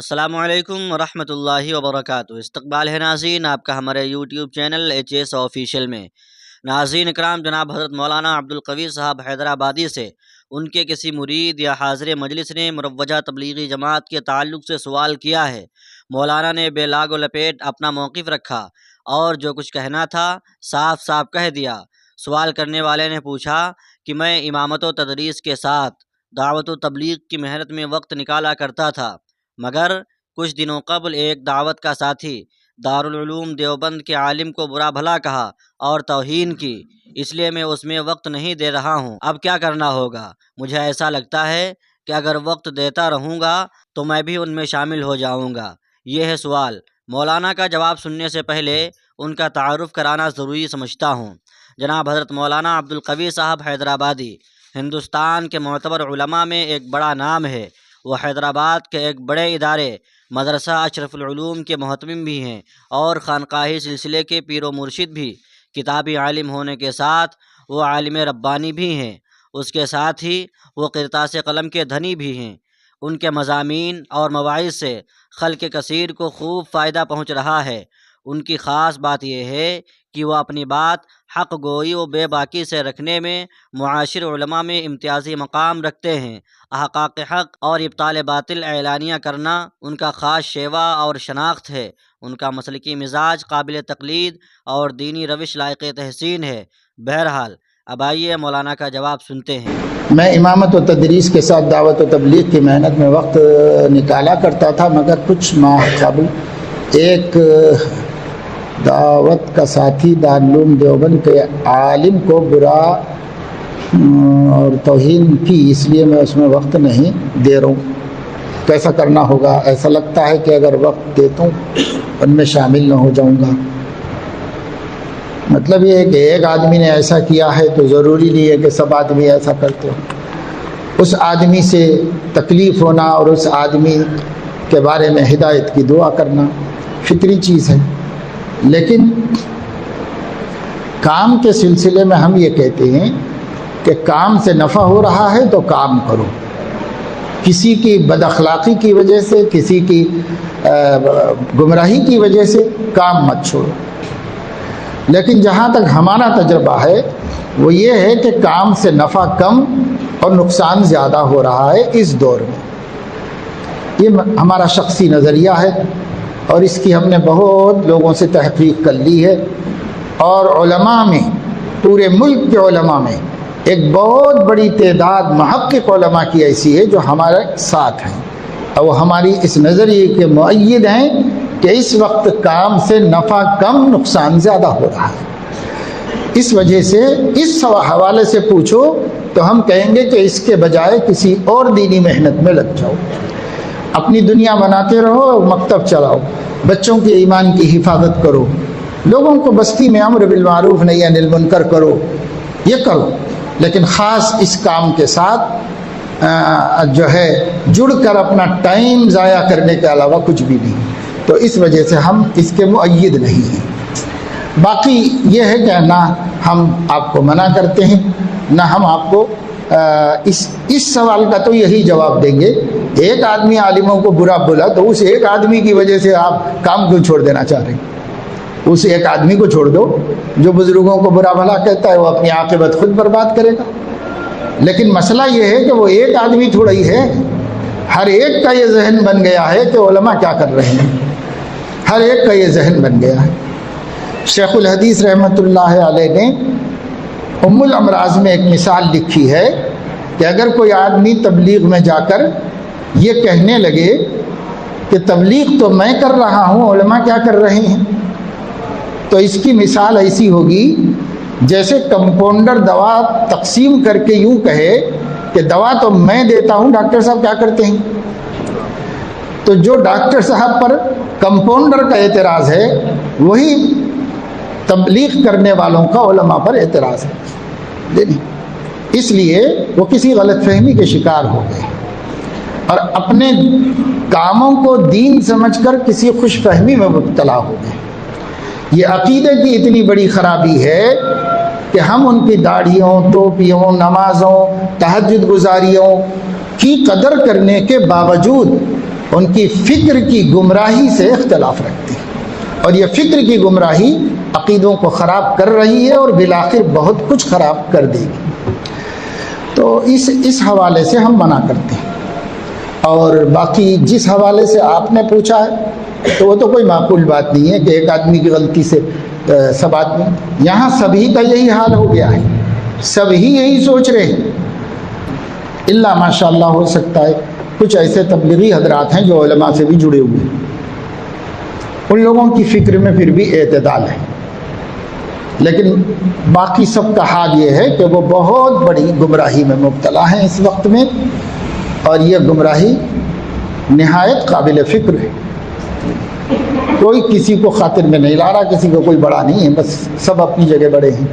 السلام علیکم ورحمۃ اللہ وبرکاتہ۔ استقبال ہے ناظرین آپ کا ہمارے یوٹیوب چینل HS آفیشیل میں۔ ناظرین اکرام، جناب حضرت مولانا عبدالقوی صاحب حیدرآبادی سے ان کے کسی مرید یا حاضر مجلس نے مروجہ تبلیغی جماعت کے تعلق سے سوال کیا ہے۔ مولانا نے بے لاگ و لپیٹ اپنا موقف رکھا اور جو کچھ کہنا تھا صاف صاف کہہ دیا۔ سوال کرنے والے نے پوچھا کہ میں امامت و تدریس کے ساتھ دعوت و تبلیغ کی محنت میں وقت نکالا کرتا تھا، مگر کچھ دنوں قبل ایک دعوت کا ساتھی دارالعلوم دیوبند کے عالم کو برا بھلا کہا اور توہین کی، اس لیے میں اس میں وقت نہیں دے رہا ہوں۔ اب کیا کرنا ہوگا؟ مجھے ایسا لگتا ہے کہ اگر وقت دیتا رہوں گا تو میں بھی ان میں شامل ہو جاؤں گا۔ یہ ہے سوال۔ مولانا کا جواب سننے سے پہلے ان کا تعارف کرانا ضروری سمجھتا ہوں۔ جناب حضرت مولانا عبدالقوی صاحب حیدرآبادی ہندوستان کے معتبر علماء میں ایک بڑا نام ہے۔ وہ حیدرآباد کے ایک بڑے ادارے مدرسہ اشرف العلوم کے محتمم بھی ہیں اور خانقاہی سلسلے کے پیر و مرشد بھی۔ کتابی عالم ہونے کے ساتھ وہ عالم ربانی بھی ہیں، اس کے ساتھ ہی وہ قرطاس قلم کے دھنی بھی ہیں۔ ان کے مضامین اور مواعظ سے خلق کثیر کو خوب فائدہ پہنچ رہا ہے۔ ان کی خاص بات یہ ہے کہ وہ اپنی بات حق گوئی و بے باکی سے رکھنے میں معاشر علماء میں امتیازی مقام رکھتے ہیں۔ احقاق حق اور ابطال باطل اعلانیہ کرنا ان کا خاص شیوا اور شناخت ہے۔ ان کا مسلکی مزاج قابل تقلید اور دینی روش لائق تحسین ہے۔ بہرحال اب آئیے مولانا کا جواب سنتے ہیں۔ میں امامت و تدریس کے ساتھ دعوت و تبلیغ کی محنت میں وقت نکالا کرتا تھا، مگر کچھ ماہ قبل ایک دعوت کا ساتھی دارالعلوم دیوبند کے عالم کو برا اور توہین کی، اس لیے میں اس میں وقت نہیں دے رہا ہوں۔ کیسا کرنا ہوگا؟ ایسا لگتا ہے کہ اگر وقت دیتا ہوں ان میں شامل نہ ہو جاؤں گا۔ مطلب یہ ہے کہ ایک آدمی نے ایسا کیا ہے تو ضروری نہیں ہے کہ سب آدمی ایسا کرتے ہو۔ اس آدمی سے تکلیف ہونا اور اس آدمی کے بارے میں ہدایت کی دعا کرنا فطری چیز ہے، لیکن کام کے سلسلے میں ہم یہ کہتے ہیں کہ کام سے نفع ہو رہا ہے تو کام کرو۔ کسی کی بد اخلاقی کی وجہ سے، کسی کی گمراہی کی وجہ سے کام مت چھوڑو۔ لیکن جہاں تک ہمارا تجربہ ہے وہ یہ ہے کہ کام سے نفع کم اور نقصان زیادہ ہو رہا ہے اس دور میں۔ یہ ہمارا شخصی نظریہ ہے اور اس کی ہم نے بہت لوگوں سے تحقیق کر لی ہے، اور علماء میں، پورے ملک کے علماء میں ایک بہت بڑی تعداد محقق علماء کی ایسی ہے جو ہمارے ساتھ ہیں، اور وہ ہماری اس نظریے کے مؤید ہیں کہ اس وقت کام سے نفع کم، نقصان زیادہ ہو رہا ہے۔ اس وجہ سے اس حوالے سے پوچھو تو ہم کہیں گے کہ اس کے بجائے کسی اور دینی محنت میں لگ جاؤ۔ اپنی دنیا بناتے رہو، مکتب چلاؤ، بچوں کے ایمان کی حفاظت کرو، لوگوں کو بستی میں امر بالمعروف نہی عن المنکر کرو، یہ کرو، لیکن خاص اس کام کے ساتھ جو ہے جڑ کر اپنا ٹائم ضائع کرنے کے علاوہ کچھ بھی نہیں۔ تو اس وجہ سے ہم اس کے مؤید نہیں ہیں۔ باقی یہ ہے کہ نہ ہم آپ کو منع کرتے ہیں، نہ ہم آپ کو اس سوال کا تو یہی جواب دیں گے، ایک آدمی عالموں کو برا بولا تو اس ایک آدمی کی وجہ سے آپ کام کیوں چھوڑ دینا چاہ رہے ہیں؟ اس ایک آدمی کو چھوڑ دو جو بزرگوں کو برا بھلا کہتا ہے، وہ اپنی عاقبت خود برباد کرے گا۔ لیکن مسئلہ یہ ہے کہ وہ ایک آدمی تھوڑا ہی ہے، ہر ایک کا یہ ذہن بن گیا ہے کہ علماء کیا کر رہے ہیں، ہر ایک کا یہ ذہن بن گیا ہے۔ شیخ الحدیث رحمۃ اللہ علیہ نے ام الامراض میں ایک مثال لکھی ہے کہ اگر کوئی آدمی تبلیغ میں جا کر یہ کہنے لگے کہ تبلیغ تو میں کر رہا ہوں، علماء کیا کر رہے ہیں، تو اس کی مثال ایسی ہوگی جیسے کمپاؤنڈر دوا تقسیم کر کے یوں کہے کہ دوا تو میں دیتا ہوں، ڈاکٹر صاحب کیا کرتے ہیں؟ تو جو ڈاکٹر صاحب پر کمپاؤنڈر کا اعتراض ہے وہی تبلیغ کرنے والوں کا علماء پر اعتراض ہے۔ اس لیے وہ کسی غلط فہمی کے شکار ہو گئے اور اپنے کاموں کو دین سمجھ کر کسی خوش فہمی میں مبتلا ہو گئے۔ یہ عقیدے کی اتنی بڑی خرابی ہے کہ ہم ان کی داڑھیوں، ٹوپیوں، نمازوں، تہجد گزاریوں کی قدر کرنے کے باوجود ان کی فکر کی گمراہی سے اختلاف رکھتے ہیں، اور یہ فکر کی گمراہی عقیدوں کو خراب کر رہی ہے اور بالآخر بہت کچھ خراب کر دے گی۔ تو اس حوالے سے ہم منع کرتے ہیں۔ اور باقی جس حوالے سے آپ نے پوچھا ہے تو وہ تو کوئی معقول بات نہیں ہے کہ ایک آدمی کی غلطی سے سب آدمی، یہاں سبھی کا یہی حال ہو گیا ہے، سب ہی یہی سوچ رہے ہیں، الا ماشاء اللہ ہو سکتا ہے کچھ ایسے تبلیغی حضرات ہیں جو علماء سے بھی جڑے ہوئے ہیں، ان لوگوں کی فکر میں پھر بھی اعتدال ہے، لیکن باقی سب کا حال یہ ہے کہ وہ بہت بڑی گمراہی میں مبتلا ہیں اس وقت میں، اور یہ گمراہی نہایت قابل فکر ہے۔ کوئی کسی کو خاطر میں نہیں لا رہا، کسی کو کوئی بڑا نہیں ہے، بس سب اپنی جگہ بڑے ہیں۔